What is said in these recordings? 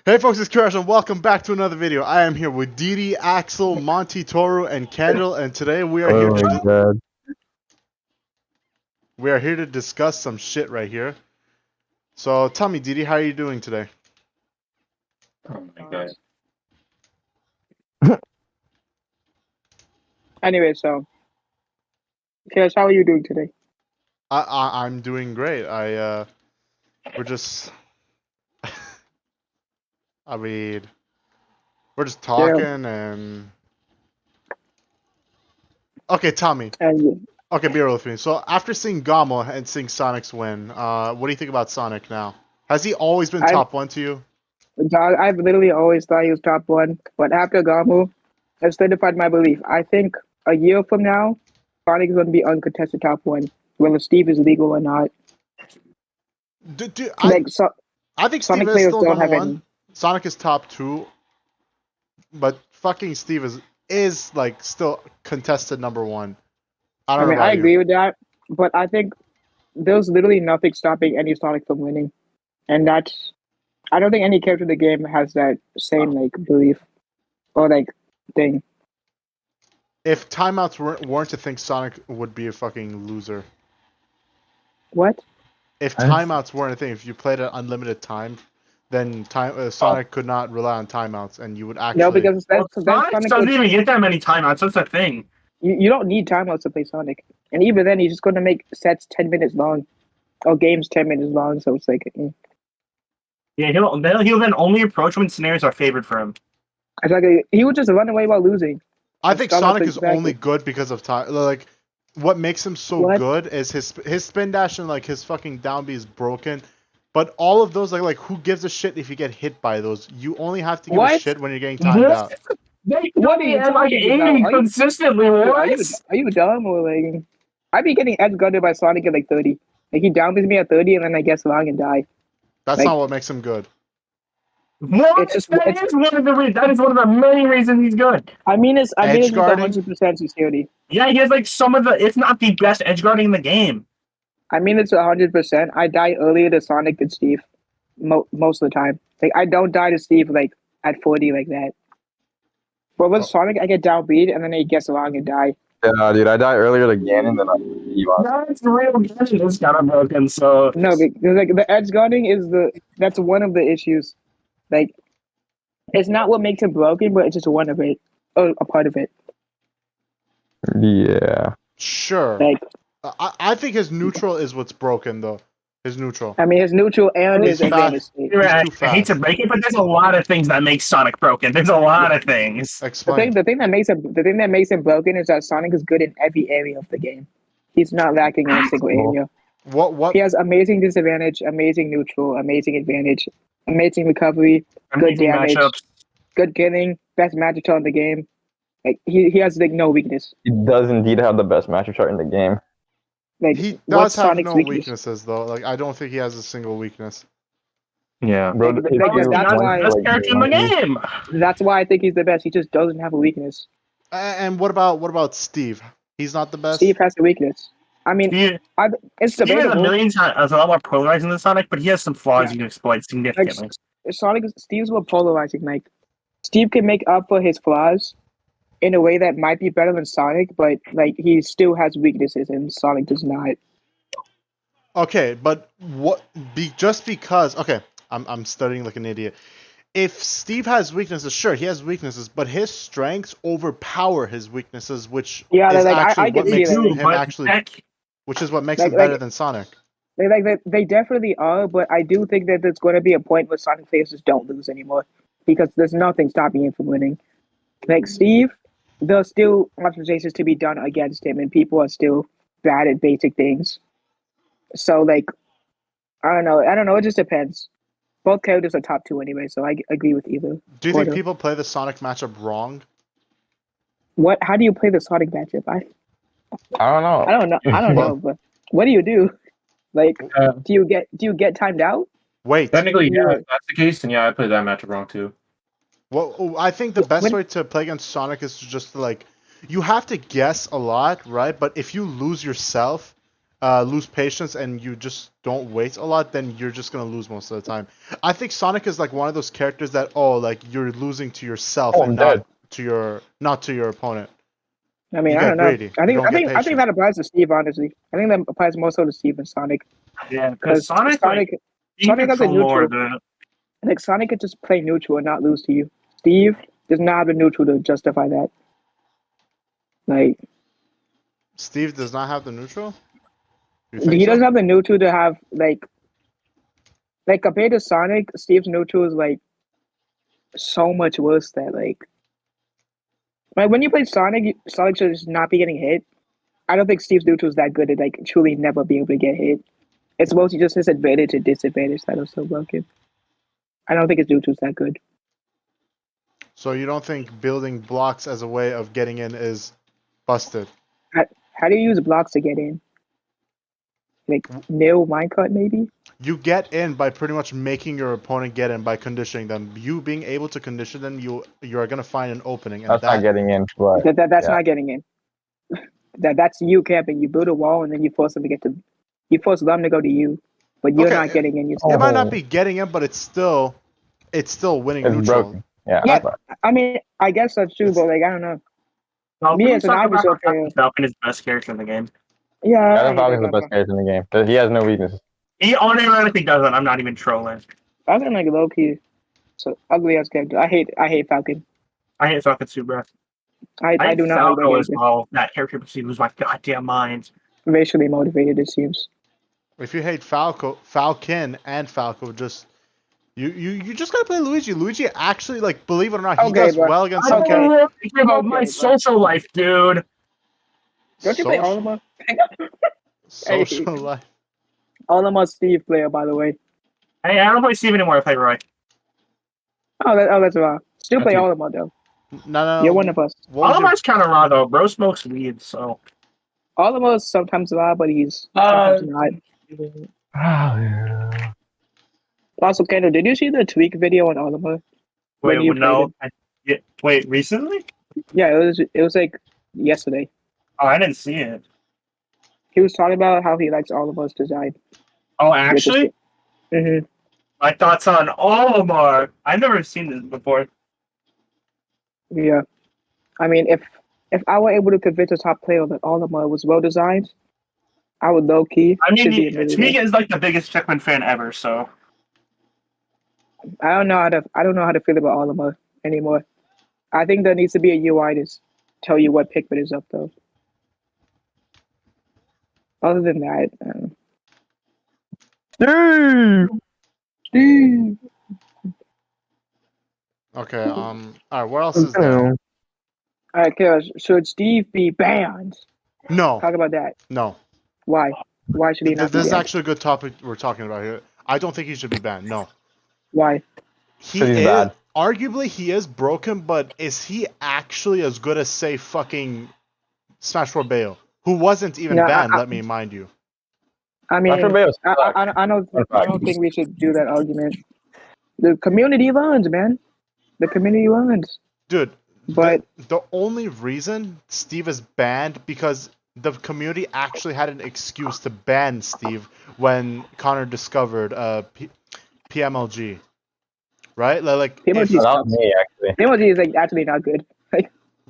Hey folks, it's Kiyarash and welcome back to another video. I am here with DDee, Axel, Monte, Toru, and Kendall, and today we are here to discuss some shit right here. So tell me, DDee, how are you doing today? Oh my god. Anyway, so, Kiyarash, how are you doing today? I'm doing great. We're just, I mean, we're just talking and. Okay, tell me. Okay, be real with me. So after seeing Gamo and seeing Sonic's win, what do you think about Sonic now? Has he always been top one to you? I've literally always thought he was top one, but after Gamu, I've solidified my belief. I think a year from now, Sonic is going to be uncontested top one, whether Steve is legal or not. I think Steve is still number one. Sonic is top two, but fucking Steve is like still contested number one. I don't know. I agree with that, but I think there's literally nothing stopping any Sonic from winning, and that's. I don't think any character in the game has that same like belief or like thing. If timeouts weren't to think, Sonic would be a fucking loser. What? If timeouts weren't a thing, if you played at unlimited time, then Sonic could not rely on timeouts, and you would actually. No, because Sonic doesn't even get that many timeouts. That's the thing. You don't need timeouts to play Sonic, and even then, he's just going to make sets 10 minutes long, or games 10 minutes long. So it's like. Yeah, he'll then only approach when scenarios are favored for him. Exactly. He would just run away while losing. I think Sonic is only good because of time. Like, what makes him so good is his spin dash and like his fucking down B is broken. But all of those, like who gives a shit if you get hit by those? You only have to give a shit when you're getting timed out. What are you talking about? Consistently, are you dumb or like? I be getting edge guarded by Sonic at like 30. Like he down me at 30, and then I guess long and die. That's not what makes him good. What? That is one of the many reasons he's good. I mean, it's 100% sincerity. Yeah, he has like some of the, if not the best edge guarding in the game. I mean, it's 100%. I die earlier to Sonic than Steve, most of the time. Like I don't die to Steve like at 40 like that. But with Sonic, I get downbeat and then he gets along and die. Yeah, dude, I die earlier to Ganon than That's the real Ganon is kind of broken. So no, because like the edge guarding is that's one of the issues. Like, it's not what makes it broken, but it's just one of it, or a part of it. Yeah. Sure. Like, I think his neutral is what's broken, though. His neutral. I mean, his neutral and his advantage state. I hate to break it, but there's a lot of things that make Sonic broken. There's a lot of things. Explain. The thing that makes him broken is that Sonic is good in every area of the game. He's not lacking in a single area. What? He has amazing disadvantage, amazing neutral, amazing advantage, amazing recovery, good damage, good killing, best magic chart in the game. Like he has like no weakness. He does indeed have the best magic chart in the game. Like he does have no weaknesses though. Like I don't think he has a single weakness. Yeah, bro. That's why best character in the game. That's why I think he's the best. He just doesn't have a weakness. And what about Steve? He's not the best. Steve has a weakness. I mean, it's Steve has a lot more polarizing than Sonic, but he has some flaws you can exploit significantly. Like, Steve's more polarizing. Like, Steve can make up for his flaws in a way that might be better than Sonic, but like he still has weaknesses, and Sonic does not. Okay, but just because? Okay, I'm studying like an idiot. If Steve has weaknesses, sure, he has weaknesses, but his strengths overpower his weaknesses, which is actually what makes him actually. Which is what makes him better than Sonic. They definitely are, but I do think that there's going to be a point where Sonic players don't lose anymore because there's nothing stopping him from winning. Like Steve, there's still optimizations to be done against him, and people are still bad at basic things. So, like, I don't know. It just depends. Both characters are top 2 anyway, so I agree with either. Do you think people play the Sonic matchup wrong? What? How do you play the Sonic matchup? I don't know. I don't know. But what do you do? Like, do you get timed out? Wait. Technically, yeah. If that's the case, then yeah, I played that matchup wrong too. Well, I think the best way to play against Sonic is to just like, you have to guess a lot, right? But if you lose yourself, lose patience and you just don't wait a lot, then you're just gonna lose most of the time. I think Sonic is like one of those characters that like you're losing to yourself and not to your opponent. I mean, You I get don't know. greedy. I You don't get think patient. that applies to Steve. Honestly, I think that applies more so to Steve and Sonic. Yeah, because Sonic has a neutral. Like Sonic could just play neutral and not lose to you. Steve does not have a neutral to justify that. Like Steve does not have the neutral. he doesn't have the neutral to have like compared to Sonic, Steve's neutral is like so much worse that like when you play Sonic, Sonic should just not be getting hit. I don't think Steve's neutral is that good at like truly never be able to get hit. It's mostly just his advantage and disadvantage that are so broken. I don't think his neutral's that good. So you don't think building blocks as a way of getting in is busted? How do you use blocks to get in? Like nil minecart maybe? You get in by pretty much making your opponent get in by conditioning them. You being able to condition them, you are gonna find an opening. And that's not getting in. But that's not getting in. That's you camping. You build a wall and then you force them to you force them to go to you, but you're not getting in yourself. It might not be getting in, but it's still winning it's neutral. Broken. Yeah. I mean, I guess that's true, but like I don't know. Me as an officer player, Falcon is the best character in the game. Yeah, Falcon's the best character in the game. He has no weaknesses. He unironically doesn't. I'm not even trolling. Falcon like low key, so ugly ass character. I hate Falcon. I hate Falcon too, bro. I do not Falco like as well. That character makes me lose my goddamn mind. Racially motivated, it seems. If you hate Falcon and Falco, just you just gotta play Luigi. Luigi actually, like, believe it or not, he does well against some characters. I don't about my social life, dude. Don't you play Olimar? Social life. Olimar Steve player, by the way. Hey, I don't play Steve anymore. I play Roy. That's raw. Still play Olimar though. No. You're one of us. Olimar's kind of raw though. Bro smokes weed, so. Olimar's sometimes raw, but he's sometimes not. Also, Kendall, did you see the tweak video on Olimar? Wait, no. Wait, recently? Yeah, it was like yesterday. Oh, I didn't see it. He was talking about how he likes Olimar's design. Oh, actually? Mm-hmm. My thoughts on Olimar. I've never seen this before. Yeah. I mean, if I were able to convince a top player that Olimar was well designed, I would low key. I mean, Tamika is like the biggest Pikmin fan ever, so. I don't know how to feel about Olimar anymore. I think there needs to be a UI to tell you what Pikmin is up though. Other than that, Steve. Okay. All right. What else is there? All right, Kiyarash, should Steve be banned? No. Talk about that. No. Why? Why should he not be banned? This is actually a good topic we're talking about here. I don't think he should be banned. No. Why? He is bad. Arguably he is broken, but is he actually as good as, say, fucking Smash 4 Bayo, who wasn't even banned? Let me mind you. I mean, I don't think we should do that argument. The community learns, man. The community learns. Dude, but the only reason Steve is banned because the community actually had an excuse to ban Steve when Connor discovered PMLG. Right? Like PMLG is like actually not good.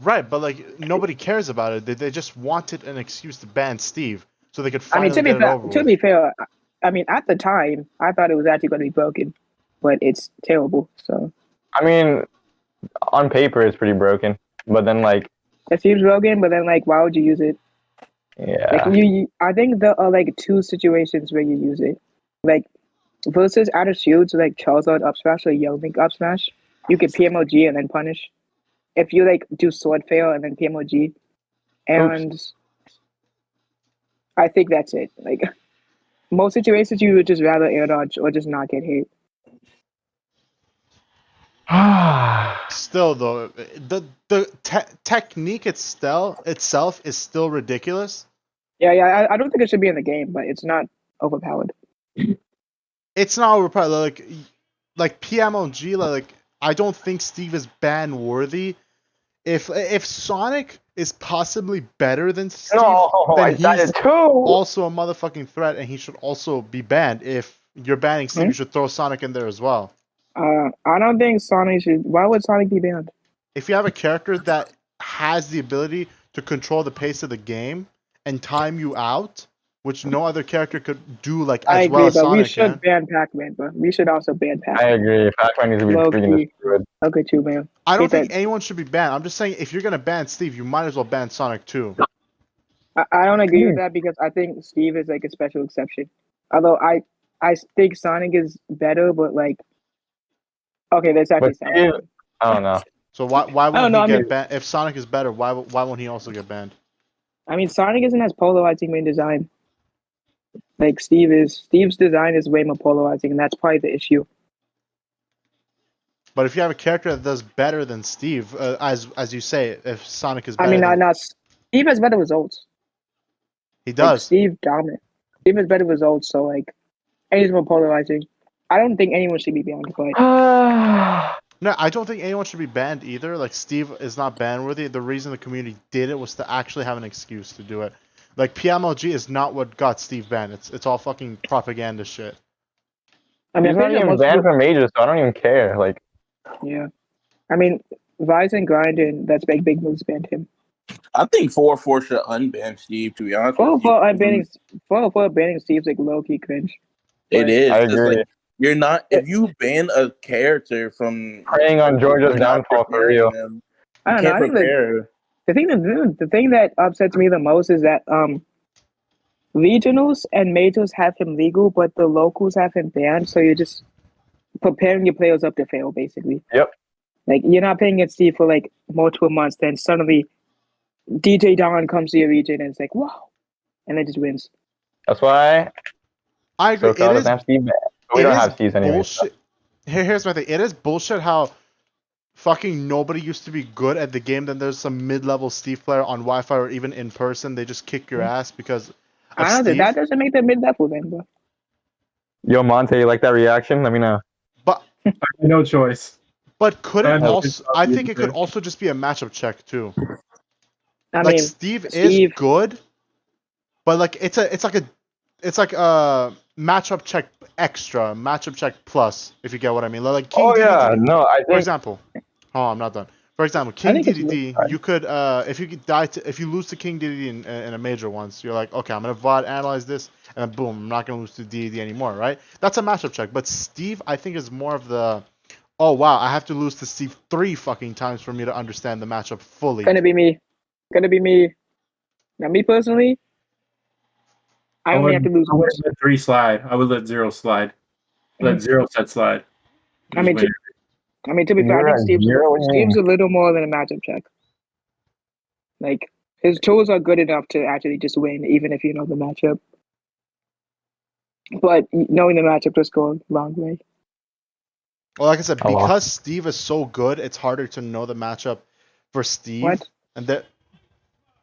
Right, but like nobody cares about it. They just wanted an excuse to ban Steve so they could finally get it over with. To be fair, I mean at the time I thought it was actually going to be broken, but it's terrible. So I mean, on paper it's pretty broken, but then like it seems broken. But then like, why would you use it? Yeah. Like I think there are like two situations where you use it, like versus out of shields, like Charizard up smash or Yell Link up smash. You can PMOG and then punish. If you like do sword fail and then PMOG, and I think that's it. Like most situations, you would just rather air dodge or just not get hit. Still though, the technique itself is still ridiculous. Yeah. I don't think it should be in the game, but it's not overpowered. It's not overpowered. Like PMOG, like I don't think Steve is ban worthy if Sonic is possibly better than Steve, No, I then said he's it too. also a motherfucking threat, and he should also be banned. If you're banning Steve, Hmm? you should throw Sonic in there as well. I don't think Sonic should. Why would Sonic be banned? If you have a character that has the ability to control the pace of the game and time you out, which no other character could do like I as well agree, as but we Sonic should can. ban Pac-Man, but we should also ban I Pac-Man. agree. Pac-Man needs to be Low freaking key. destroyed. Okay, too, man. I don't Hate think that. anyone should be banned. I'm just saying if you're gonna ban Steve, you might as well ban Sonic too. I don't agree with that because I think Steve is like a special exception. Although I think Sonic is better, but like okay, that's But actually sound. Steve, I don't know. So why I don't won't know. he I mean, get banned? If Sonic is better, why won't he also get banned? Sonic isn't as polarizing in design. Like Steve is. Steve's design is way more polarizing, and that's probably the issue. But if you have a character that does better than Steve, as you say, if Sonic is I better mean, than not Steve has better results. he Like does. Steve dominant. Steve has better results, so like, and he's more polarizing. I don't think anyone should be banned, but No, I don't think anyone should be banned either. Like Steve is not ban worthy. The reason the community did it was to actually have an excuse to do it. Like PMLG is not what got Steve banned. It's all fucking propaganda shit. I mean, He's I'm not pretty sure even most banned people, from majors, so I don't even care. Like, yeah. I mean, Rise and Grind and that's big moves banned him. I think 404 should unban Steve. To be honest with you, For banning Steve's like low key cringe. it I is. It's agree. like you're not. If you ban a character from, Preying on Georgia's you're not downfall for preparing real. them. I You don't know. can't I think prepare. the thing that upsets me the most is that regionals and majors have him legal, but the locals have him banned. So you're just preparing your players up to fail, basically. Yep. Like you're not playing against Steve for like multiple months, then suddenly DJ Don comes to your region and it's like wow, and then just wins. That's why I agree. SoCal doesn't have Steve banned. But we don't have Steve's anyway. Bullshit. Here's my thing. It is bullshit how fucking nobody used to be good at the game. Then there's some mid-level Steve player on Wi-Fi or even in person. They just kick your ass because of I don't know Steve. that doesn't make them mid level then, bro. Yo, Monte, you like that reaction? Let me know. But No choice. could it I'm also? not I being think it could fair. also just be a matchup check too. I Like mean, Steve is Steve- good, but like it's like a matchup check extra, matchup check plus, if you get what I mean. Like King Oh yeah, DDee, no, I for think example. Oh, I'm not done. For example, King think it's DDee, you could if you could if you lose to King DDee in a major once, you're like, okay, I'm gonna VOD analyze this, and then boom, I'm not gonna lose to DDee anymore, right? That's a matchup check. But Steve, I think, is more of the, oh wow, I have to lose to Steve 3 fucking times for me to understand the matchup fully. Gonna be me. Now, me personally, I only have to lose I would once. let 3 slide. I would let 0 slide. Let 0 set slide. I mean, Just to be fair, I You're think at Steve's zero, what do you Steve's mean? a little more than a matchup check. Like his tools are good enough to actually just win, even if you know the matchup. But knowing the matchup just go a long way. Well, like I said, Oh, wow. because Steve is so good, it's harder to know the matchup for Steve. What? And that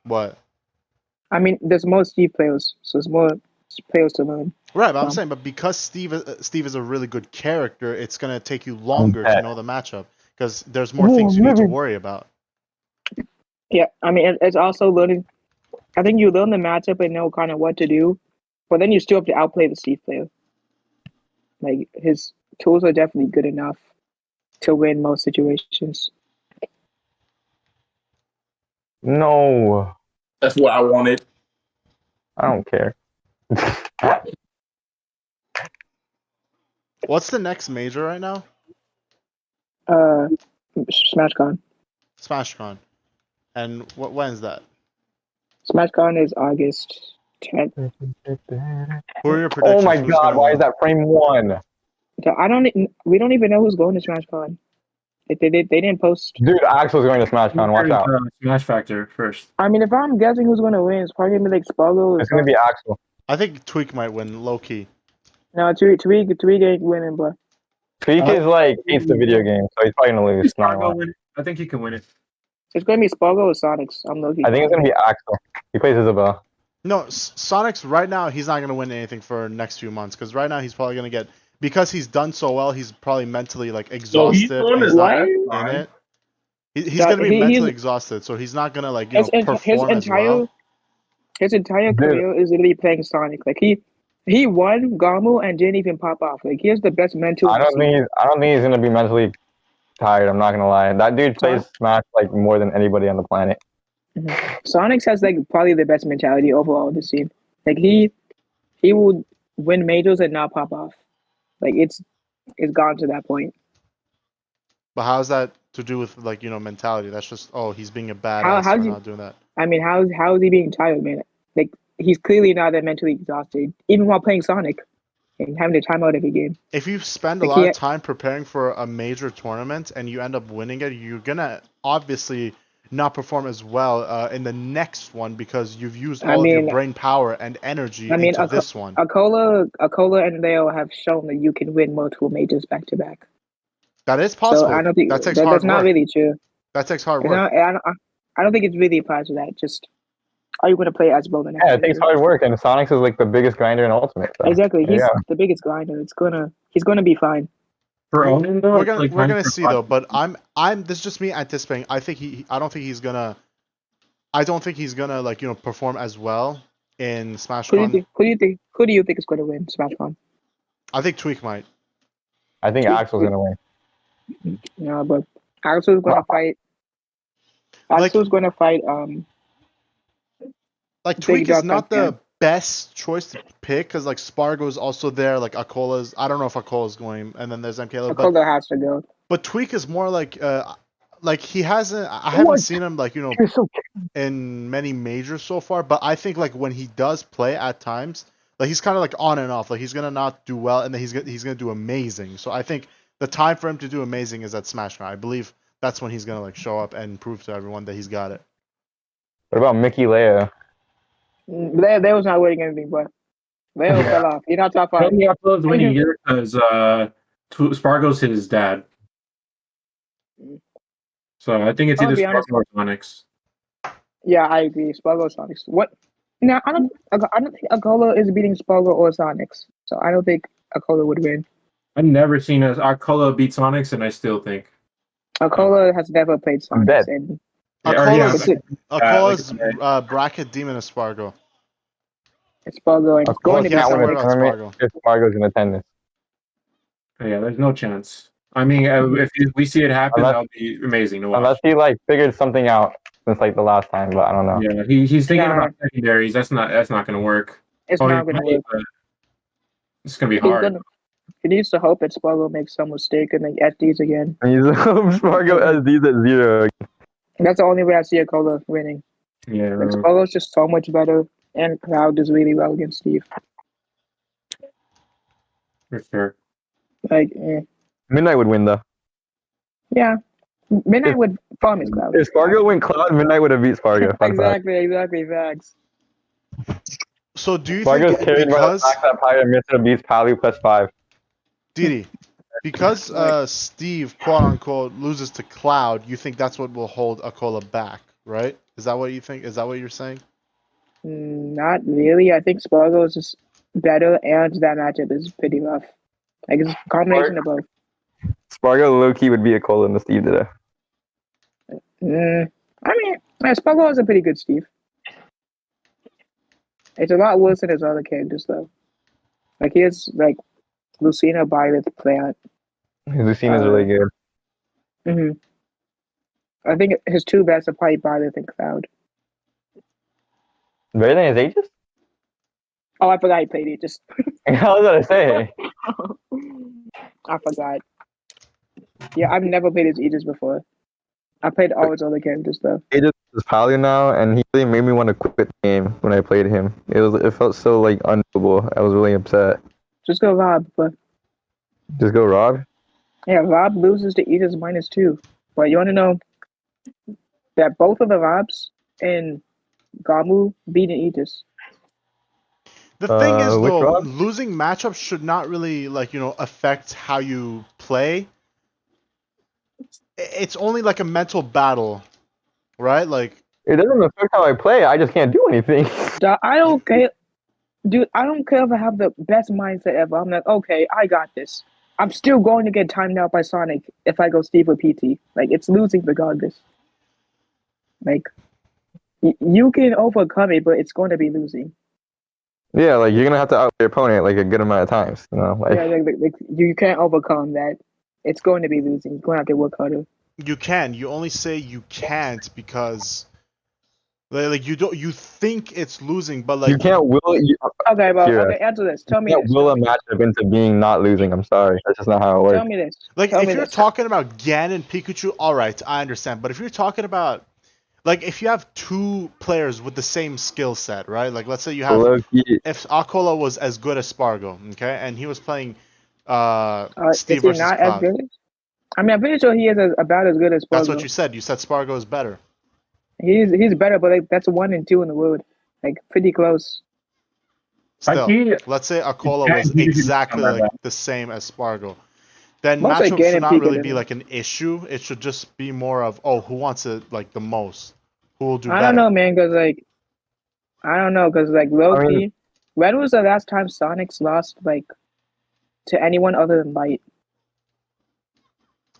what? I mean, there's more Steve players, so there's more players to learn. Right, but I'm from. saying, but because Steve is a really good character, it's gonna take you longer to know the matchup because there's more things you need to worry about. Yeah, I mean, it's also learning. I think you learn the matchup and know kind of what to do, but then you still have to outplay the Steve player. Like his tools are definitely good enough to win most situations. No, That's what I wanted. I don't care. What's the next major right now? SmashCon. SmashCon. And when's that? SmashCon is August 10th. Who are your predictions? Oh my Who's god, gonna why win? is that frame 1? We don't even know who's going to SmashCon. They didn't post. Dude, Axel's going to SmashCon, watch out. Smash Factor first. I mean, if I'm guessing who's going to win, it's probably gonna be like Spargo. It's going to be Axel. I think Tweak might win, low key. No, Tariq ain't winning, but Tweak is like, hates the video game, so he's probably going to lose. Not gonna lie. Spargo win it. I think he can win it. it's gonna be Spargo or Sonics. I'm looking. I think it's going to be Axel. He plays Isabel. No, Sonic's right now, he's not gonna win anything for next few months because right now he's probably gonna get, because he's done so well, he's probably mentally like exhausted. on and his he's not life? in it. He's gonna be He's mentally exhausted, so he's not gonna like his perform as well. his entire Dude. career is literally playing Sonic. Like he won Gamu and didn't even pop off. Like he has the best mental. I don't think he's gonna be mentally tired. I'm not gonna lie. That dude plays Smash like more than anybody on the planet. Sonic has like probably the best mentality overall of the scene. Like he would win majors and not pop off. Like it's gone to that point. But how's that to do with like mentality? That's just he's being a badass for not doing that. I mean, how is he being tired, man? Like he's clearly not that mentally exhausted, even while playing Sonic and having to time out every game. If you spend a lot of time preparing for a major tournament and you end up winning it, you're gonna obviously not perform as well in the next one because you've used all of your brain power and energy into this one. Akola and Leo have shown that you can win multiple majors back to back. That is possible. So I don't think that takes hard work. That's not really true. That takes hard work. I don't think it's really applies to that. Just are you going to play as well? Yeah, it takes hard work, and Sonic is like the biggest grinder in Ultimate. So. Exactly, he's the biggest grinder. He's gonna be fine. For Onin though, we're gonna see though. But this is just me anticipating. I don't think he's gonna like perform as well in Smash Con. Who do you think is going to win Smash Con? I think Tweak might. I think Axel's gonna win. No, but Axel's gonna fight. Axel's gonna fight. Like Tweak is not the best choice to pick because like Spargo's also there. Like Akola's. I don't know if Akola's going, and then there's MKLo. Akola has to go. But Tweak is more like he hasn't. I haven't seen him like in many majors so far. But I think like when he does play at times, like he's kind of like on and off. Like he's gonna not do well, and then he's gonna do amazing. So I think the time for him to do amazing is at Smash Con. I believe that's when he's gonna like show up and prove to everyone that he's got it. What about Mickey Leo? Leo was not winning anything, but Leo fell off. He's not top 5. Upload's winning here because Spargo's his dad. So I think it's either Spargo or Sonics. Yeah, I agree. Spargo or Sonics. What? No, I don't think Akola is beating Spargo or Sonics. So I don't think Akola would win. I've never seen Akola beat Sonics, and I still think Akola has never played Sonics. And Akola's bracket demon is Spargo. It's Spargo, and it's going to be Spargo. If Spargo's in attendance. Yeah, there's no chance. I mean, if we see it happen, that'll be amazing to watch. Unless he like figured something out since like the last time, but I don't know. Yeah, he's thinking about secondaries. That's not going to work. It's not going to work. It's going to be hard. He needs to hope that Spargo makes some mistake and then SDs again. He needs to hope Spargo SDs at 0. That's the only way I see Akola winning. Yeah, like, Spargo's just so much better, and Cloud does really well against Steve. For sure. Like, Midnight would win, though. Yeah. Midnight would farm his Cloud. If Spargo win Cloud, Midnight would have beat Spargo. Exactly, facts. So do you Spargo's think carried by the fact that Pyre Mr. beats Palu +5? DDee, because Steve, quote-unquote, loses to Cloud, you think that's what will hold Akola back, right? Is that what you think? Is that what you're saying? Not really. I think Spargo is just better, and that matchup is pretty rough. Like, it's a combination of both. Spargo low-key would be Akola in the Steve today. I mean, Spargo is a pretty good Steve. It's a lot worse than his other characters, though. Like, he has, like, Lucina, Violet, Plant. Lucina's really good. I think his two best are probably Violet and Cloud. Better than his Aegis? Oh, I forgot he played Aegis. I was going to say. I forgot. Yeah, I've never played his Aegis before. I played all his other characters, though. Aegis is Palu now, and he really made me want to quit the game when I played him. It felt so, like, undoable. I was really upset. Just go Rob, but... Just go Rob? Yeah, Rob loses to Aegis -2. But you want to know that both of the Robs in Gamu beat an Aegis. The thing is, though, losing matchups should not really, like, affect how you play. It's only like a mental battle, right? Like, it doesn't affect how I play. I just can't do anything. I don't care. Dude, I don't care if I have the best mindset ever. I'm like, okay, I got this. I'm still going to get timed out by Sonic if I go Steve or PT. Like, it's losing regardless. Like, you can overcome it, but it's going to be losing. Yeah, like you're gonna have to outplay your opponent like a good amount of times. You know, like Yeah, like you can't overcome that. It's going to be losing. You're going to have to work harder. You can. You only say you can't because like you don't. You think it's losing, but like you can't will. Okay, well, Kira, okay, answer this. Tell me you can't this. will a matchup into being not losing. I'm sorry, that's just not how it works. Tell me this. Like Tell if me you're this. talking about Ganon, Pikachu, all right, I understand. But if you're talking about like if you have two players with the same skill set, right? Like let's say you have Low-key, if Akola was as good as Spargo, okay, and he was playing Is Steve he versus not as Cloud. good? I mean, I'm pretty sure he is about as good as That's what Spargo. you said. You said Spargo is better. He's better, but like that's 1 and 2 in the world. Like pretty close. Still, he- let's say Akola Yeah, was he- exactly like that. the same as Spargo. Then Most like matchup should Ganon not really Pikachu. be like an issue. It should just be more of who wants it like the most, who will do I better. don't know, man, because like I don't know, because like low I mean- key, when was the last time Sonic's lost like to anyone other than Light?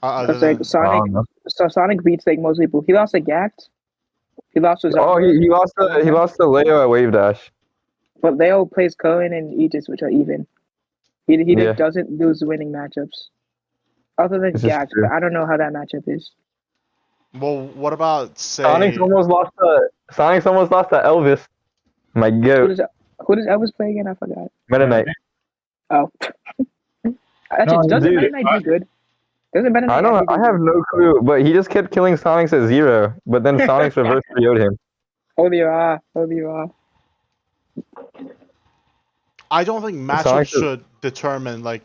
Other Because like than I don't know. Sonic beats like most people. He lost to Gact. He lost to Oh, Zombie. he lost to Leo at Wave Dash. But Leo plays Cohen and Aegis, which are even. He Yeah. like, doesn't lose winning matchups. Other than This is Gact, true. but I don't know how that matchup is. well, what about say Sonic's almost lost to Elvis. My Who goat, does Elvis play again? I forgot. Meta Knight. Oh. Actually, doesn't dude, Meta Knight do good? Doesn't Meta Knight I don't. actually do I have good? no clue, but he just kept killing Sonics at 0. But then Sonics reverse 3-0'd him. ODR. I don't think matchup Sonic- should determine like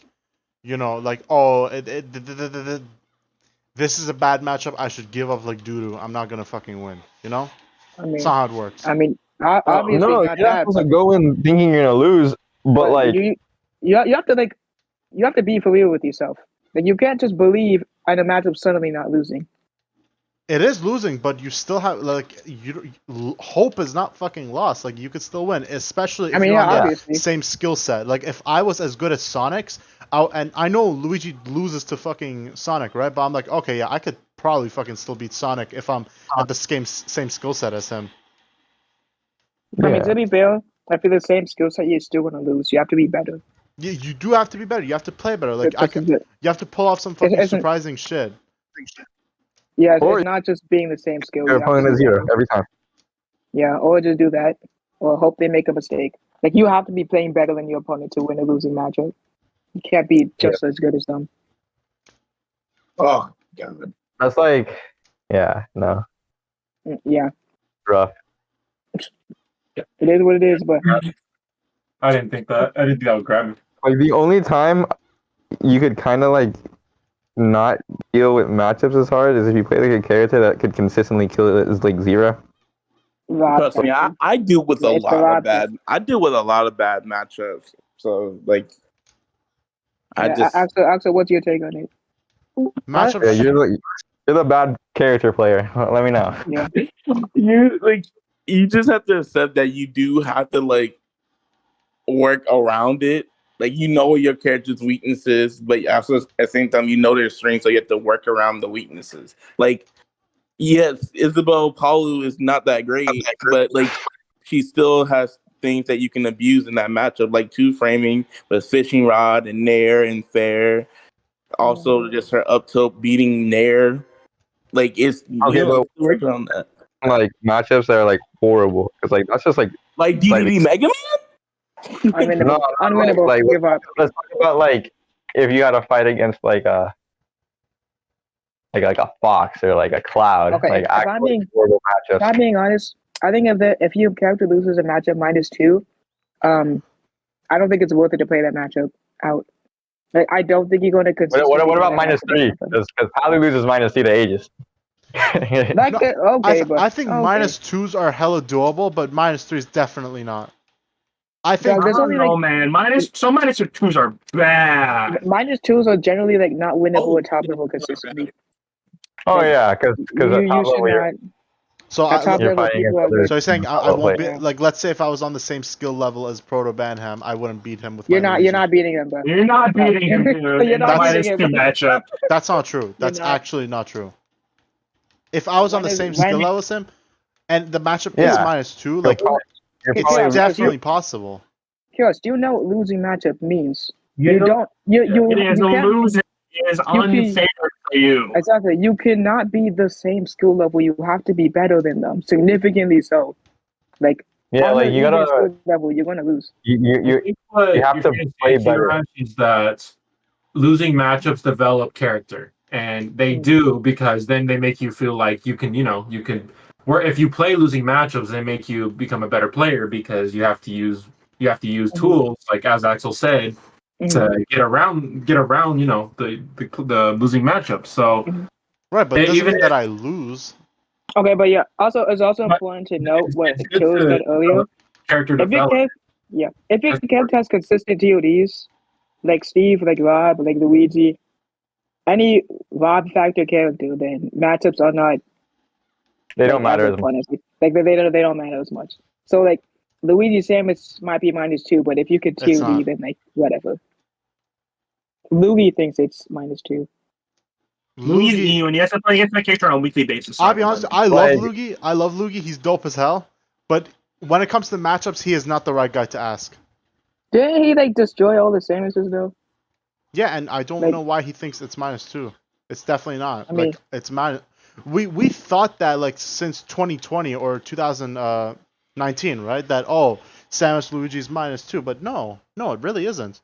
this is a bad matchup. I should give up like doo-doo. I'm not gonna fucking win. You know, I mean, it's not how it works. obviously No, not you're not that. supposed to go in thinking you're gonna lose, but like you have to like you have to be for real with yourself. Like you can't just believe in a matchup suddenly not losing. It is losing, but you still have hope is not fucking lost. Like you could still win, especially if you're on the obviously. same skill set. Like if I was as good as Sonic's, and I know Luigi loses to fucking Sonic, right? But I'm like, okay, yeah, I could probably fucking still beat Sonic if I'm at the same skill set as him. I mean, to be fair, I feel the same skill set, you're still gonna lose. You have to be better. You do have to be better. You have to play better. Like you have to pull off some fucking Isn't- surprising shit. Yeah, Or- it's not just being the same skill. your You have to opponent is be 0 better. every time. Yeah, or just do that, or hope they make a mistake. Like you have to be playing better than your opponent to win a losing matchup. You can't be just as good as them. Oh god. That's like, yeah, no, Yeah, rough. it is what it is. But I didn't think that was grabbing. Like the only time you could kind of like not deal with matchups as hard is if you play like a character that could consistently kill it as like 0. Trust me, I deal with a It's the lot of Raptors. bad. I deal with a lot of bad matchups. So like, I yeah, just Axel, what's your take on it? Matchup. Yeah, you're the bad character player. Let me know. Yeah, you just have to accept that you do have to like work around it. Like you know your character's weaknesses, but also at the same time you know their strengths, so you have to work around the weaknesses. Like, yes, Isabel Paulu is not that great, but like she still has things that you can abuse in that matchup, like two framing with fishing rod and nair and fair. Also, just her up tilt beating nair. Like it's Okay, but work on that. like matchups that are like horrible because like that's just like Like DDee Mega Man. unwinnable. Unwinnable. like Give up. let's talk about like if you had to fight against like a fox or like a cloud. Okay, like if I'm actually being- horrible If I'm matchups. being honest, I think if your character loses a matchup -2, I don't think it's worth it to play that matchup out. Like, I don't think you're going to consistently. What about play that -3? matchup. Because Palu loses -2 to Aegis. Like No, okay, but I think okay. -2s are hella doable, but -3s definitely not. I think Yeah, there's I only, don't know, like- man. Minus or twos are bad. -2s are generally like not winnable Oh, at top level consistently. Oh Like, yeah, because You at top should level you're not. So At top You're level, fighting people are against good. so you're saying I other won't be players. like, let's say if I was on the same skill level as Proto Banham, I wouldn't beat him with You're my not. Luigi. You're not beating him, bro. You're not beating him, dude. You're In not the beating -2 him. matchup. That's not true. That's not. actually not true. If I was on the same skill level as him, and the matchup is Yeah. -2, like You're it's probably definitely possible. Kiyarash, do you know what losing matchup means? You You know, don't. You it is a can't. loser. It is unfair for you. Exactly. You cannot be the same skill level. You have to be better than them, significantly so. Like yeah, on like an you even gotta skill level, you're gonna lose. you I think what you have you're to trying to play say, better. Kiyarash, is that losing matchups develop character, and they Mm. do because then they make you feel like you can, where if you play losing matchups, they make you become a better player because you have to use tools like as Axel said to get around the losing matchups. So Right, but it doesn't even mean that I lose. Okay, but yeah. Also, it's also But important to note what it's good Kill to said earlier. character If your development. if your That's character has consistent TODs, like Steve, like Rob, like Luigi, any Rob factor character, then matchups are not They like don't matter as as much. fun as like they don't matter as much. So like Luigi Samus might be -2, but if you could It's TOD, not. then like whatever. Luigi thinks it's -2. Luigi's Luigi, E when he has to play against my character on a weekly basis. So I'll I be don't honest, let him. I love Like- Luigi. I love Luigi. He's dope as hell. But when it comes to matchups, he is not the right guy to ask. Didn't he like destroy all the Samuses though? Yeah, and I don't Like- know why he thinks it's -2. It's definitely not. I mean- Like it's minus. We thought that like since 2020 or 2019, right? That Samus Luigi's -2, but no, it really isn't.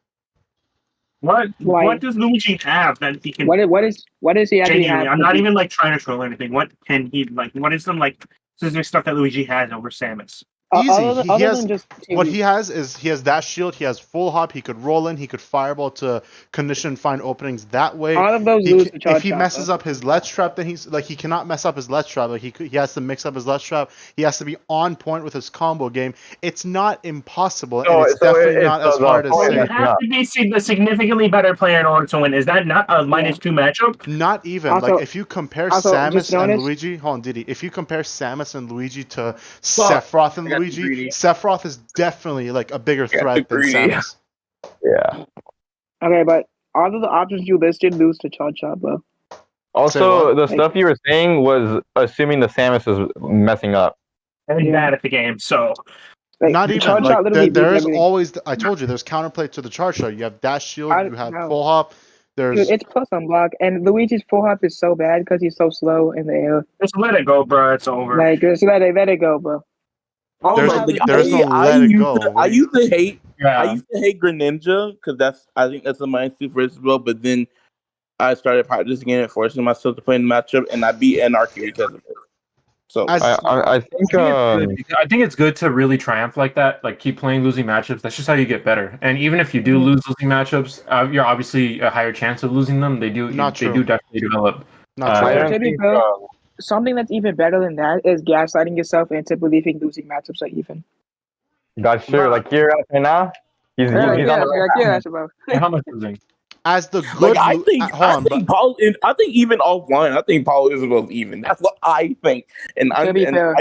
What Why? does Luigi have that he can What is he actually genuinely? have? I'm not even like trying to troll or anything. What can he like? What is some like specific stuff that Luigi has over Samus? Easy. He Other has than just what TOD. he has is he has dash shield. He has full hop. He could roll in. He could fireball to condition find openings that way. All of those He lose ca- to charge if he shot, messes though. up his ledge trap, then he's like he cannot mess up his ledge trap. Like he has to mix up his ledge trap. He has to be on point with his combo game. It's not impossible, and it's definitely not as hard as So you saying. have to be a significantly better player in order to win. Is that not a -2 matchup? Not even Also- like if you compare also, just Samus and notice- Luigi, hold on, DDee. If you compare Samus and Luigi to Sephiroth and I got too Luigi, greedy. Sephiroth is definitely like a bigger too threat than greedy. Samus. Yeah. Okay, but all of the options you listed lose to charge shot, bro. Also, what? the stuff you were saying was assuming the Samus is messing up. And Yeah. bad at the game. So Like, Not the even charge shot like literally there beats is everything. always. I told you there's counterplay to the charge shot. You have dash shield. You have No. full hop. Dude, There's it's plus on block, and Luigi's full hop is so bad because he's so slow in the air. just let it go, bro. It's over. Like, just let it go, bro. There's- Like, there's no let it go. I used to hate. Yeah. I used to hate Greninja because I think that's a -2 versus well. But then I started practicing it, forcing myself to play in the matchup, and I beat Anarchy because of it. So As- I think I think it's good to really triumph like that. Like keep playing losing matchups. That's just how you get better. And even if you do lose losing matchups, you're obviously a higher chance of losing them. They do definitely develop. not true. I don't To be think fair, something that's even better than that is gaslighting yourself into believing losing matchups are even. that's true. Like Kiyarash right now, he's on the right path. Bro. How much losing? As the like good, I think hold on, but Paul. And I think even offline, I think Paul Isabel's even. That's what I think. And To be fair.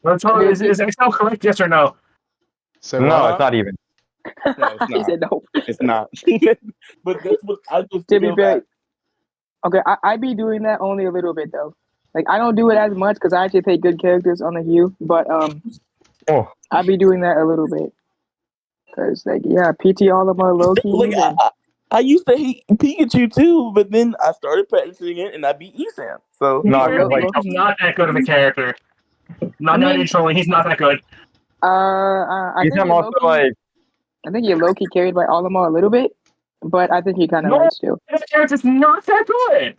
Let's hold, is Axel correct? Yes or no? say No, what? it's not even. No, it's He not. said no. It's not. But that's what I just To be feel fair, that. okay, I be doing that only a little bit though. Like I don't do it as much because I actually take good characters on the Hue, but Oh, I be doing that a little bit. Cause like yeah, PT all of my low key. Like I used to hate Pikachu too, but then I started practicing it and I beat Esam. So no, Fair, because like he's not that good of a character. Not I mean- even trolling. He's not that good. I think I'm you're also low-key- like I think you're low key carried by Olimar a little bit, but I think you're kind of No. right still. His character's not that good.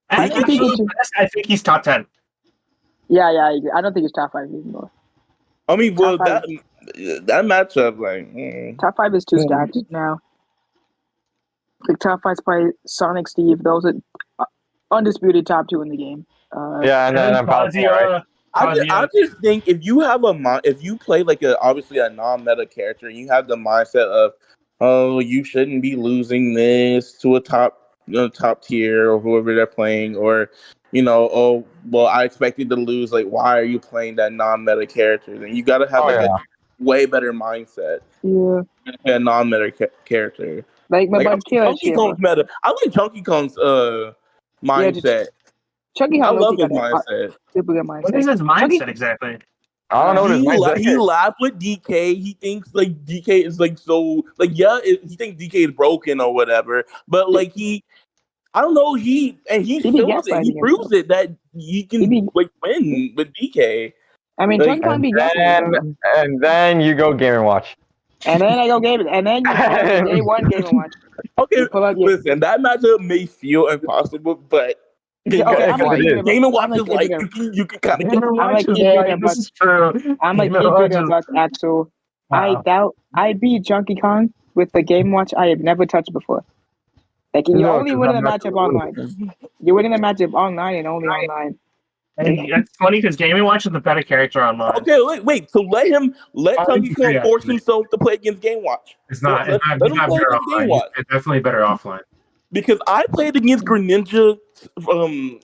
I I think think, Pikachu- I think he's top 10. Yeah, I agree. I don't think he's top 5 anymore. I mean, well, Top five. that matchup, like, Top 5 is too stacked now. Like top 5's probably Sonic, Steve. Those are undisputed top 2 in the game. yeah, and then I'm probably right. I just think if you have if you play like obviously a non-meta character, and you have the mindset of, oh, you shouldn't be losing this to a top tier or whoever they're playing, or oh, well, I expected to lose. Like, why are you playing that non-meta character? And you got to have a way better mindset. Yeah. A non-meta character. Like my Like, I buddy like Kiyarash Chunky here. Kong's meta. I like Chunky Kong's mindset. Chunky I Kong love Loki his got a mindset. super good What is mindset. his mindset exactly? I don't know what his mindset He is. laughed with DK. He thinks like DK is like so like he thinks DK is broken or whatever. But like I don't know. He be shows it. He gaslighting proves himself. it that he can like win with DK. I mean, Like, Chunky Kong be gaslighting himself. And then you go Game and Watch. And then I go game it. And then you pull out the day one Game and Watch. okay, You pull out your, listen, that matchup may feel impossible, but okay, I'm because like it keeping is. it. Game and Watch I'm like is like keeping it. you can kind of Game get. and I'm like Watch is keeping like, it. this is true. I'm like Game and keeping Watch it is- about Axel. Wow. I beat Chunky Kong with the Game Watch I have never touched before. Like you're No, only 'cause winning I'm the not matchup gonna online. You're winning the matchup online and only online. And it's funny because Game and Watch is the better character online. Okay, wait. So let I Chunky agree, Kong force actually. himself to play against Game Watch. It's not. Let He's him not play better against Game offline. Watch. He's definitely better offline. Because I played against Greninja for Okay,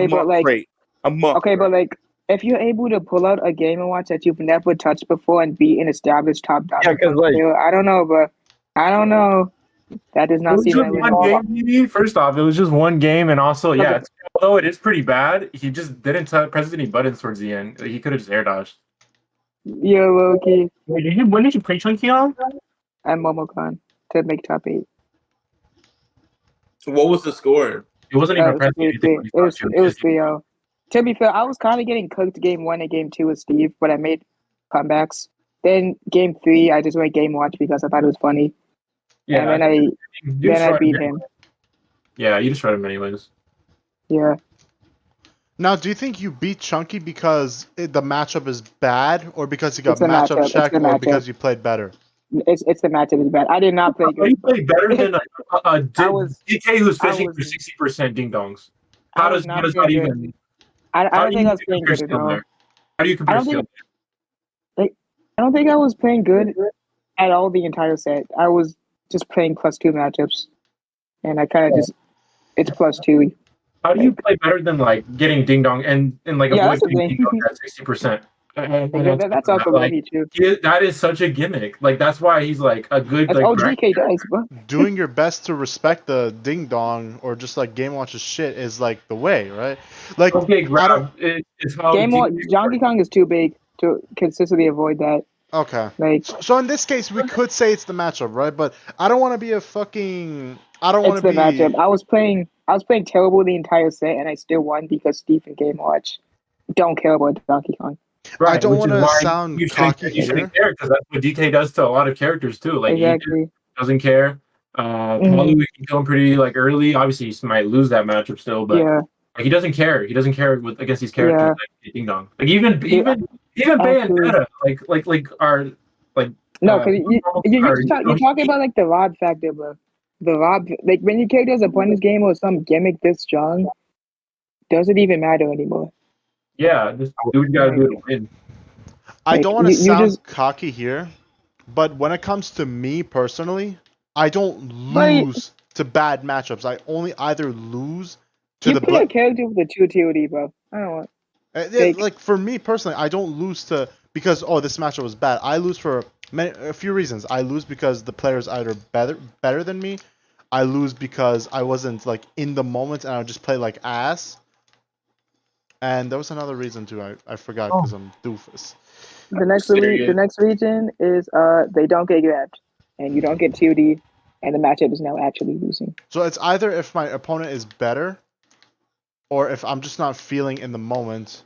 a but month like straight. A month. okay, but like if you're able to pull out a Game and Watch that you've never touched before and beat an established top dog, Yeah, 'cause, like- I don't know, bro. I don't know. That does It not was seem just like one winning. game, DDee. First off, it was just one game, and also, yeah, Okay. although it is pretty bad, he just didn't press any buttons towards the end. He could have just air dodged. Yeah, Loki Wait, when did you play Chunky on? and Momocon to make top 8. What was the score? It wasn't It even was pressing 3 anything. when he It was touched you. it was 3-0. To be fair, I was kind of getting cooked game 1 and game 2 with Steve, but I made comebacks. Then game 3, I just went Game Watch because I thought it was funny, Yeah, and then I you destroyed beat him. Yeah, you destroyed him anyways. Yeah. Now, do you think you beat Chunky because the matchup is bad, or because you got It's the matchup matchup. It's checked, the or matchup. because you played better? It's the matchup is bad. I did not play He good. played better than I was- DK who's I fishing was- for 60% ding dongs. I How was does not that playing good. even? I How don't do think you I was playing compare good at skill all. there? How do you compare don't skill? think- I don't think I was playing good at all the entire set. I was just playing +2 matchups, and I kind of just it's +2. How do you play better than like getting ding dong and like Yeah, avoid that's the getting thing. ding dong at 60%? That's also like, really true. that is such a gimmick. Like that's why he's like a good That's like. all GK does, bro. Doing your best to respect the ding dong or just like Game Watch's shit is like the way, right? Like, Okay, I don't. grab is how Game Watch, DK Donkey Kong is too big to consistently avoid that. Okay. Like So in this case, we could say it's the matchup, right? But I don't want to be a fucking. I don't want it's to the be. matchup. I was playing terrible the entire set, and I still won because Steve and Game Watch don't care about Donkey Kong. I don't which want is to why sound you shouldn't, cocky you shouldn't here. care because that's what DK does to a lot of characters too. Like he Exactly. doesn't care. Probably we can kill him pretty like early. Obviously, he might lose that matchup still, but Yeah. like, he doesn't care. He doesn't care with against these characters Yeah. like Ding Dong. Like even actually- Bayonetta, like our like No, because you're you talking about like the rod factor, bro. The rod, like when your character's opponent's game or some gimmick this strong, doesn't even matter anymore. yeah, just do what you gotta do to win. I Like, don't want to you sound just- cocky here, but when it comes to me personally, I don't But- lose to bad matchups. I only either lose to You the. pick a character with a 2 TOD, bro. I don't want. Like for me personally, I don't lose to because this matchup was bad. I lose for a few reasons. I lose because the player's either better than me. I lose because I wasn't like in the moment and I would just play like ass. And there was another reason too. I forgot because I'm doofus. The next Serious. the next region is they don't get grabbed, and you don't get TOD, and the matchup is now actually losing. So it's either if my opponent is better, or if I'm just not feeling in the moment.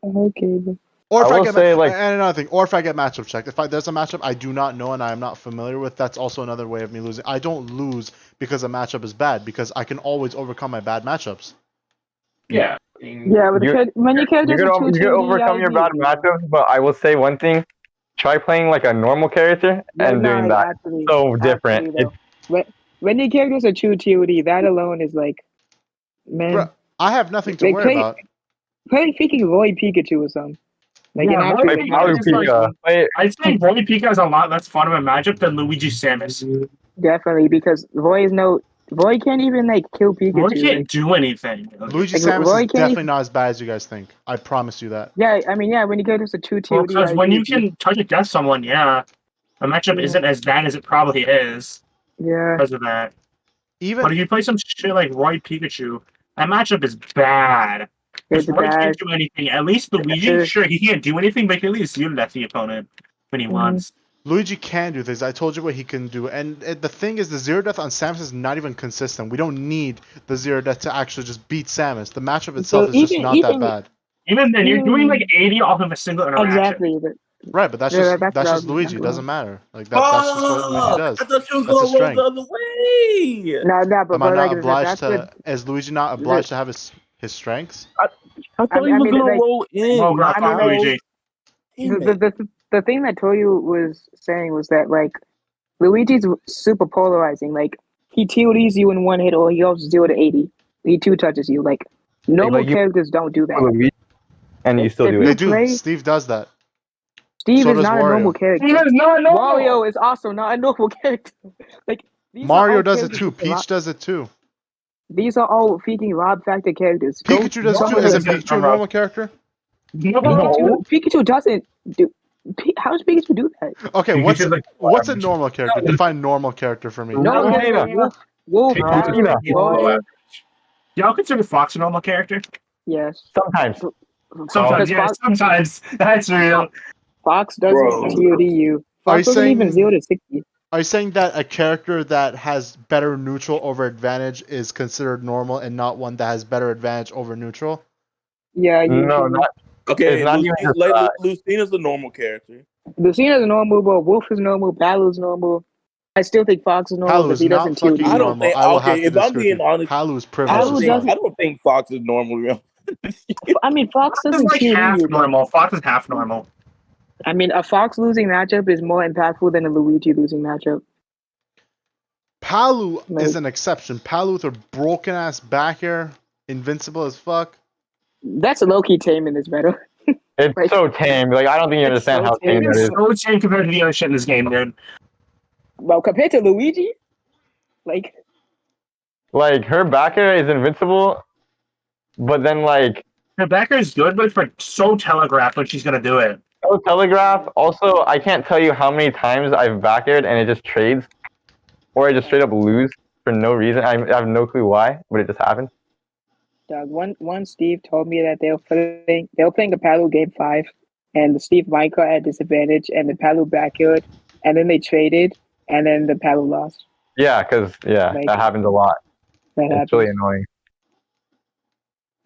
Okay, bro. Or if I I will get say, like- and another thing, or if I get matchup checked. If there's a matchup I do not know and I am not familiar with, that's also another way of me losing. I don't lose because a matchup is bad because I can always overcome my bad matchups. Yeah. Yeah, but when your character's You a could 2 TOD, overcome your bad matchups, but I will say one thing: try playing like a normal character and doing that. Actually, So different. actually, though. When your character's a 2 TOD, that alone is like, man, Bruh, I have nothing to Like, worry play- about. play freaking Roy Pikachu or something. Like Yeah, an Roy actual Play Pikachu Power is like- Pika. Play I'd say Holy Pika is a lot less fun of a matchup than Luigi Samus. Definitely, because Roy is no Roy can't even like kill Roy Pikachu. can't do anything. Luigi Like, Samus Roy is can't definitely even- not as bad as you guys think. I promise you that. Yeah, I mean, yeah, when you go to the 2 TOD, Because I when agree you with you. can touch a death someone, yeah, the matchup Yeah. isn't as bad as it probably is Yeah, because of that. But Even if you play some shit like Roy Pikachu, that matchup is bad. Because it's Roy bad. can't do anything. At least Luigi, Uh, sure, he can't do anything, but he can at least zero death the opponent when he wants. Luigi can do things. I told you what he can do. And the thing is, the zero death on Samus is not even consistent. We don't need the zero death to actually just beat Samus. The matchup itself is just not that bad. Even then, you're doing Mm. like 80 off of a single interaction. exactly. Right, but that's Yeah, just that's that's what I just was Luigi. It remembering. doesn't matter. Like that's just what Luigi Fuck! does. I thought you was That's gonna his roll strength. the other way. Nah, but Am I like, not obliged that's to? what, Is Luigi not obliged to have his strengths? I thought I he was mean, gonna like- roll in. Well, not fuck out. Luigi. Damn it. the thing that Toyu was saying was that like Luigi's super polarizing. Like he TODs you in one hit, or he goes 0 to 80. He two touches you. Like normal you- characters don't do that. Luigi, and you still If do you They it. do. play- Steve does that. Steve So is does not a Wario. normal character. He is not normal. Wario is also not a normal character. Like these are Mario all does it characters too. with a lot- Peach does it too. These are all freaking Rob Factor characters. Go- Pikachu does too. someone Isn't like- Pikachu a normal character? Pikachu doesn't do. How does Pikachu do that? Okay, Pikachu's like what's a average. normal character? Define normal character for me. No, Lucina. there's like Wolf, Pikachu's Battle, Lucina. Wario. Y'all consider Fox a normal character? Yes. Sometimes. Sometimes, Because yeah, Fox, sometimes. That's real. Fox doesn't Bro. TOD you. Are you Fox doesn't even saying- 0 to 60. Are you saying that a character that has better neutral over advantage is considered normal and not one that has better advantage over neutral? Yeah, you. No, not. Okay, It's not even just Lucina's a normal character. Lucina's normal, but Wolf is normal. Battle's normal. I still think Fox is normal Palu because is he not doesn't TOD. fucking I don't normal. think- I will okay, have to if I'm disagree being with you. honest- Palu's Palu privileged. doesn't- I don't think Fox is normal. I mean, Fox Fox is doesn't like TOD half you. but- normal. Fox is half normal. I mean, a Fox losing matchup is more impactful than a Luigi losing matchup. Palu Like- is an exception. Palu with her broken ass back air, invincible as fuck. That's a low key tame in this battle. It's Like- so tame. Like I don't think you It's understand so how tame tame. that It's is. so tame compared to the other shit in this game, dude. Well, compared to Luigi, like Like her backer is invincible, but then like Her backer is good, but it's like so telegraphed when she's gonna do it. no telegraph. Also, I can't tell you how many times I've backered and it just trades, or I just straight up lose for no reason. I have no clue why, but it just happened. Doug, one Steve told me that they were playing a Palu game 5, and the Steve Michael had disadvantage, and the Palu backyard, and then they traded, and then the Palu lost. Yeah, because Like- that happens a lot. That It's happened. really annoying.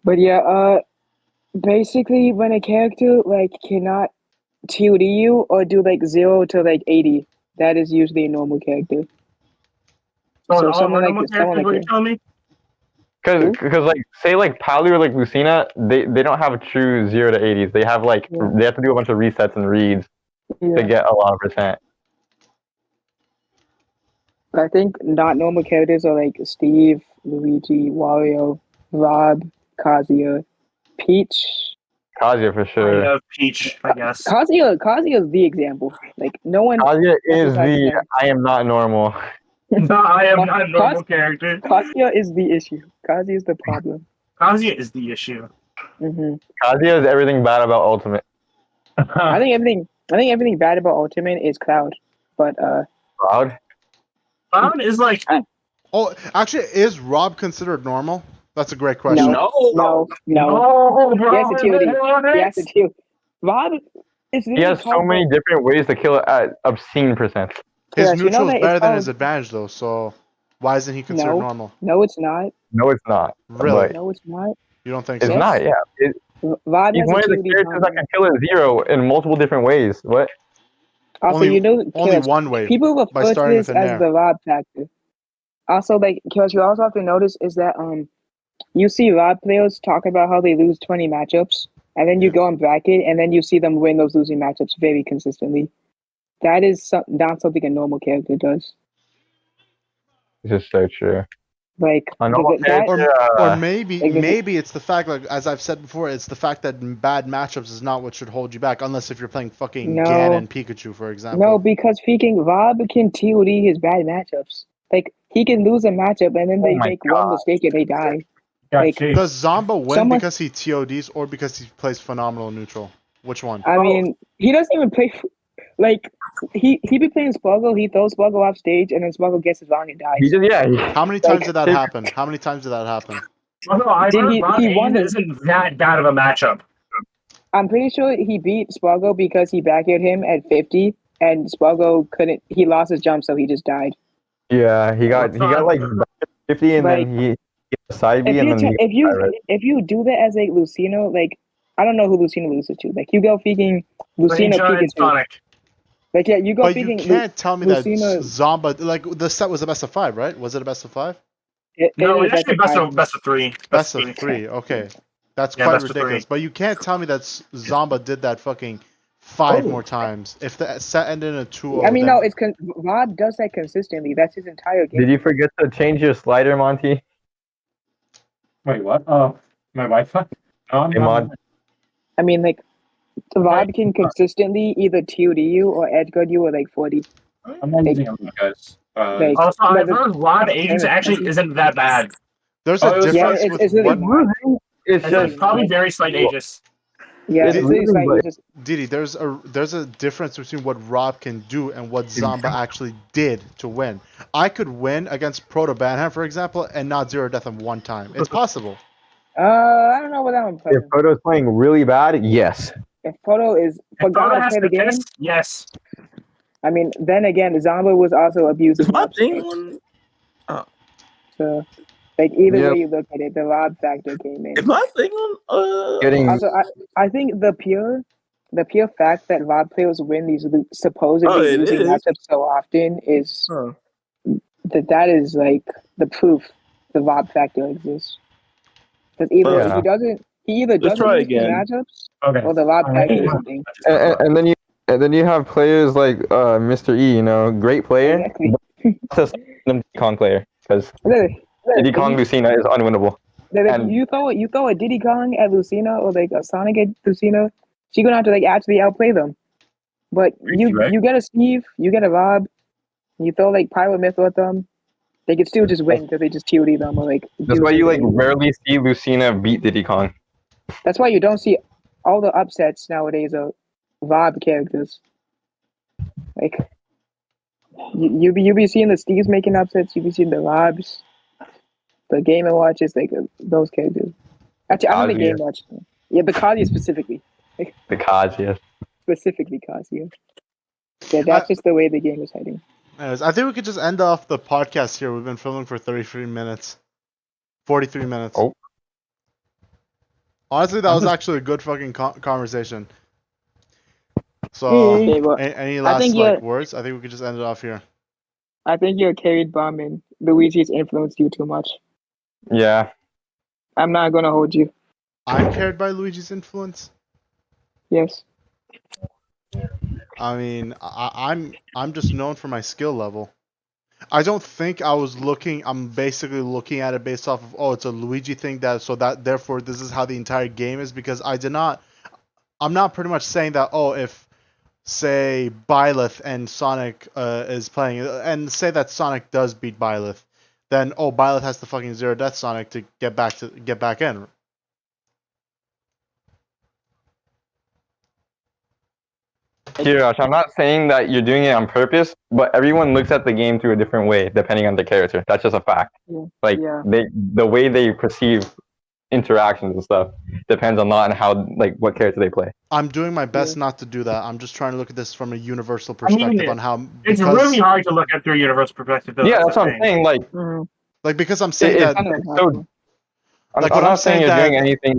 But yeah, basically when a character like cannot TOD you or do like 0 to like 80, that is usually a normal character. So someone like normal someone characters, what like you telling me? Because like say like Palu or like Lucina, they don't have a true 0 to 80s. They have like Yeah. they have to do a bunch of resets and reads to yeah. get a lot of percent. I think not normal characters are like Steve, Luigi, Wario, Rob, Kazuya, Peach. Kazuya for sure. I have Peach, I guess. Kazuya is the example. Like no one. Kazuya is Besides the him. I am not normal. No, I am not a normal character. Kazuya is the issue. Kazuya is the problem. Kazuya is the issue. hmm Kazuya is everything bad about Ultimate. I think everything bad about Ultimate is Cloud, but Cloud? Cloud is like Oh, actually, is Rob considered normal? That's a great question. No. no. oh, bro, He has to TOD. He has to chill. Rob is. He has so many different ways to kill at obscene percent. His Yes, you know neutral is that better it's than all- his advantage, though. So why isn't he considered No. normal? No, it's not. No, it's not. Really? But No, it's not. You don't think it's so? Yes. not. Yeah, Rob he's has one a of the TOD characters that time. can kill at 0 in multiple different ways. What? Also, Only- you know, Only Kiyarash, one way. people by refer to starting this with an as air. the Rob factor. Also, like Kiyarash, you also have to notice is that you see Rob players talk about how they lose 20 matchups, and then you go and bracket, and then you see them win those losing matchups very consistently. That is not something a normal character does. This is so true. Like A normal that, character, Or maybe Exactly. maybe it's the fact, like as I've said before, it's the fact that bad matchups is not what should hold you back, unless if you're playing fucking No. Ganon and Pikachu, for example. no, because speaking, Rob can TOD his bad matchups. Like he can lose a matchup and then they my make one mistake and they die. Got Like, chased. Does Zomba win Someone- because he TODs or because he plays phenomenal neutral? Which one? I mean, he doesn't even play. Like he be playing Spuggle. He throws Spuggle off stage and then Spuggle gets his wrong and dies. He just How many times did that happen? How many times did that happen? Although I've Did heard he- Rob he Hayes won the- isn't that bad of a matchup. I'm pretty sure he beat Spuggle because he back-aired him at 50 and Spuggle couldn't. He lost his jump, so he just died. Yeah, he got like 50 and Like, then he side B If and you then if you do that as like Lucino, like I don't know who Lucino loses to. Like you go feeding Lucino Ninja and Pikachu. Sonic. Like yeah, you go But you feeding. can't tell me that Lucino- Zomba, like the set was a best of 5, right? Was it a best of 5? No, is it's actually best of best of three. Best of 3. Okay, that's Yeah, quite best of ridiculous. 3. But you can't tell me that Zomba did that fucking 5 Oh. more times. If the set ended in a 2-0, I mean, then no, it's Rob does that consistently. That's his entire game. Did you forget to change your slider, Monty? Wait, what? My Wi-Fi? No, I'm Hey, not. Mon. I mean, like Rob can consistently either TOD you or edge guard you or like 40. I'm not using it, guys. Like- Also, No, I've the- heard Rob Hayes actually isn't that bad. there's Oh, a it was- difference Yeah, with it's really what It's It's just probably very slight ages. Yeah, It's it's really losing, like but- just Diddy, there's a difference between what Rob can do and what Zomba actually did to win. I could win against Proto Banham, for example, and not 0 death him one time. It's possible. I don't know what that one if plays. Proto's playing really bad, yes. If Proto is If forgot Proto to has play the game, this, yes. I mean, then again, Zomba was also abusing Is my Rob's thing strengths. on? So, like either Yep. way you look at it, the Rob factor came in. Is my thing on? Getting Also, I think the pure fact that Rob players win these supposedly Oh, it losing is. matchups so often is Huh. that is like the proof the Rob factor exists. Because either Yeah. he either Let's doesn't try lose the again. matchups Okay. or the Rob factor is Yeah. a thing. and then you have players like Mr. E, great player, Exactly. but just them Kong player because Literally, Diddy Kong Lucina is unwinnable. like, And- you throw a Diddy Kong at Lucina or like a Sonic at Lucina, she's gonna have to like actually outplay them. But Right. you get a Steve, you get a Rob, you throw like Pyro Myth with them, they could still just win because they just TOD them or like. That's do why you like something. rarely see Lucina beat Diddy Kong. That's why you don't see all the upsets nowadays of Rob characters. Like you be seeing the Steves making upsets, you be seeing the Robs, the Game and Watches, like those characters. Actually, I don't think Kazuya. Game Watch. Yeah, the Kazuya specifically. The Kazuya. Specifically Kazuya. Yeah, that's just the way the game is heading. Anyways, I think we could just end off the podcast here. We've been filming for 33 minutes. 43 minutes. Oh. Honestly, that was actually a good fucking conversation. So, Okay, well, any last think words? I think we could just end it off here. I think you're carried bomb and Luigi's influenced you too much. Yeah. I'm not gonna hold you. I'm carried by Luigi's influence. Yes. I mean, I'm just known for my skill level. I don't think I was looking. I'm basically looking at it based off of it's a Luigi thing therefore this is how the entire game is because I did not. I'm not pretty much saying that if say Byleth and Sonic is playing and say that Sonic does beat Byleth, then Byleth has the fucking 0 death Sonic to get back in. Kiyarash, I'm not saying that you're doing it on purpose, but everyone looks at the game through a different way depending on the character. That's just a fact. Yeah. Like Yeah. the way they perceive interactions and stuff depends a lot on how what character they play. I'm doing my best not to do that. I'm just trying to look at this from a universal perspective on how. It's really hard to look at through a universal perspective. Though, Yeah, that's that's the what I'm thing. saying. Like because I'm saying that. kind of it's so. I'm Like, I'm what not I'm saying saying you're that- doing anything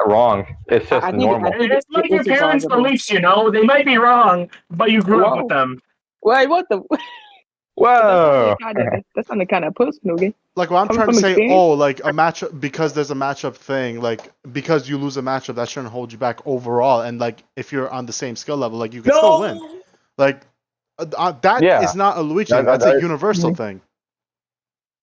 wrong. It's just I think- normal. It's like your It's parents' impossible. beliefs, They might be wrong, but you grew up with them. Wait, what the? Whoa! That's not kind of personal, okay? Like what I'm Coming trying to from say, experience? like a matchup because there's a matchup thing, like because you lose a matchup that shouldn't hold you back overall, and like if you're on the same skill level, like you can still win. Like that Yeah. is not a Luigi thing. That- That's that- a universal thing.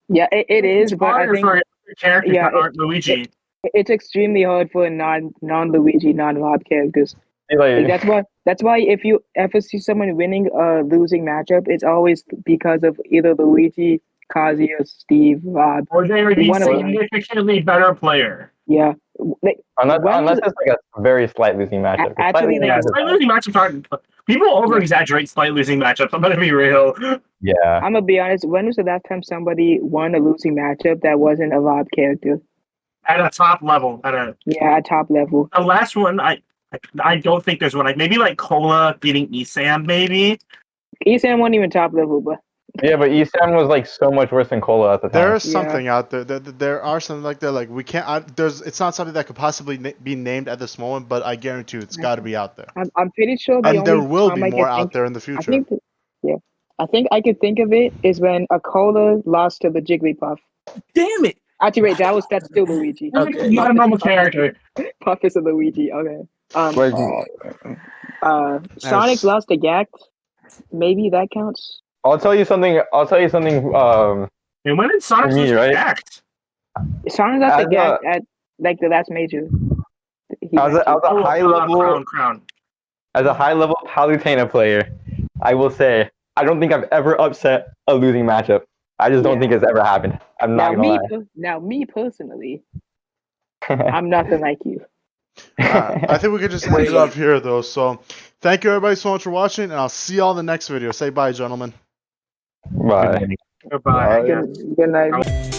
Yeah, it is, It's but I harder think for characters yeah, that aren't Luigi. it's extremely hard for non-Luigi, non-Rob characters. Like, that's why if you ever see someone winning a losing matchup, it's always because of either Luigi, Kazuya, Steve, Rob. Or they would be One of them. significantly better player. Yeah. Like, unless it's like a very slight losing matchup. Actually, Slight losing Yeah, matchup- slight losing matchups aren't. People over exaggerate slight losing matchups. I'm gonna be real. yeah. I'm gonna be honest. When was the last time somebody won a losing matchup that wasn't a Rob character? At a top level, Yeah, at top level. the last one, I don't think there's one. Like maybe like Cola beating Esam, maybe. Esam wasn't even top level, but Yeah, but Esam was like so much worse than Cola at the time. There's something out there. There are something like that. Like we can't. It's not something that could possibly be named at this moment, but I guarantee you, it's got to be out there. I'm pretty sure the And only there will time be I more can out think, there in the I future. think, I think I could think of it is when a Cola lost to the Jigglypuff. Damn it. Actually, wait, that's still Luigi. Okay. Not a normal character. Puff is a Luigi. Okay. Like, Sonic's lost to Gact. Maybe that counts. I'll tell you something. And when did Sonic For me, lose right? Act? Sonic lost to As Gact at like the last major. as a high level Crown. as a high level Palutena player, I will say I don't think I've ever upset a losing matchup. I just don't think it's ever happened. I'm not gonna lie. Me personally, I'm nothing like you. I think we could just end it up here, though. So, thank you everybody so much for watching, and I'll see y'all in the next video. Say bye, gentlemen. Bye. Goodbye. Good night.